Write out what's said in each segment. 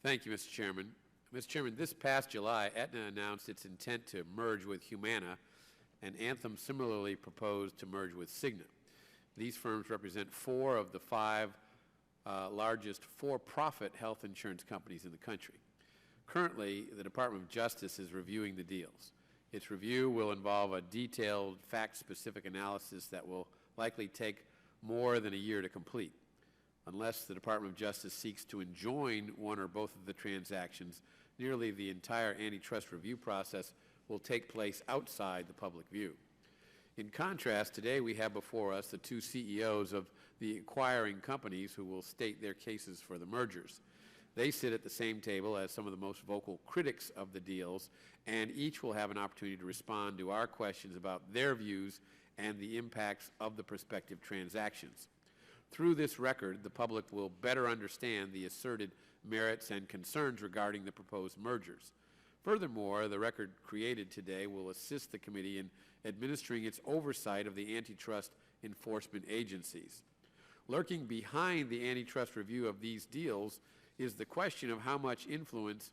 Thank you, Mr. Chairman. Mr. Chairman, this past July, Aetna announced its intent to merge with Humana, and Anthem similarly proposed to merge with Cigna. These firms represent 4 of the 5 largest for-profit health insurance companies in the country. Currently, the Department of Justice is reviewing the deals. Its review will involve a detailed, fact-specific analysis that will likely take more than a year to complete. Unless the Department of Justice seeks to enjoin one or both of the transactions, nearly the entire antitrust review process will take place outside the public view. In contrast, today we have before us the 2 CEOs of the acquiring companies who will state their cases for the mergers. They sit at the same table as some of the most vocal critics of the deals, and each will have an opportunity to respond to our questions about their views and the impacts of the prospective transactions. Through this record, the public will better understand the asserted merits and concerns regarding the proposed mergers. Furthermore, the record created today will assist the committee in administering its oversight of the antitrust enforcement agencies. Lurking behind the antitrust review of these deals is the question of how much influence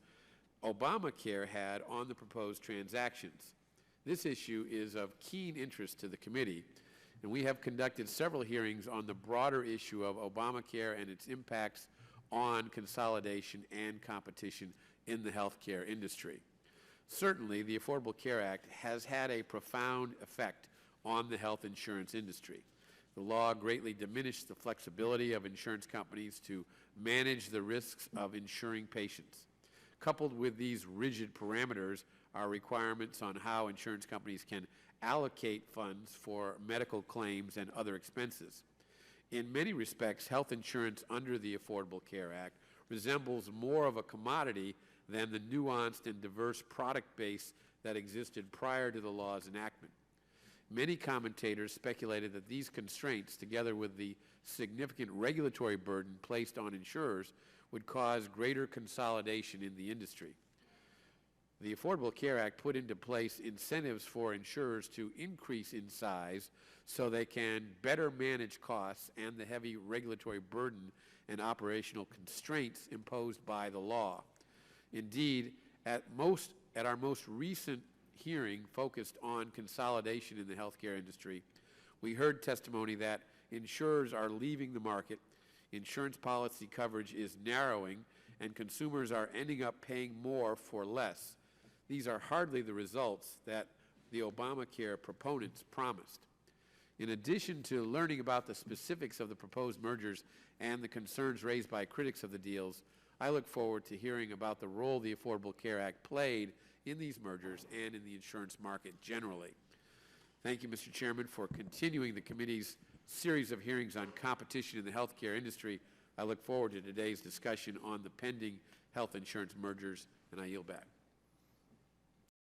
Obamacare had on the proposed transactions. This issue is of keen interest to the committee, and we have conducted several hearings on the broader issue of Obamacare and its impacts on consolidation and competition in the healthcare industry. Certainly, the Affordable Care Act has had a profound effect on the health insurance industry. The law greatly diminished the flexibility of insurance companies to manage the risks of insuring patients. Coupled with these rigid parameters are requirements on how insurance companies can allocate funds for medical claims and other expenses. In many respects, health insurance under the Affordable Care Act resembles more of a commodity than the nuanced and diverse product base that existed prior to the law's enactment. Many commentators speculated that these constraints, together with the significant regulatory burden placed on insurers, would cause greater consolidation in the industry. The Affordable Care Act put into place incentives for insurers to increase in size so they can better manage costs and the heavy regulatory burden and operational constraints imposed by the law. Indeed, at our most recent hearing focused on consolidation in the healthcare industry, we heard testimony that insurers are leaving the market, insurance policy coverage is narrowing, and consumers are ending up paying more for less. These are hardly the results that the Obamacare proponents promised. In addition to learning about the specifics of the proposed mergers and the concerns raised by critics of the deals, I look forward to hearing about the role the Affordable Care Act played in these mergers and in the insurance market generally. Thank you, Mr. Chairman, for continuing the committee's series of hearings on competition in the healthcare industry. I look forward to today's discussion on the pending health insurance mergers, and I yield back.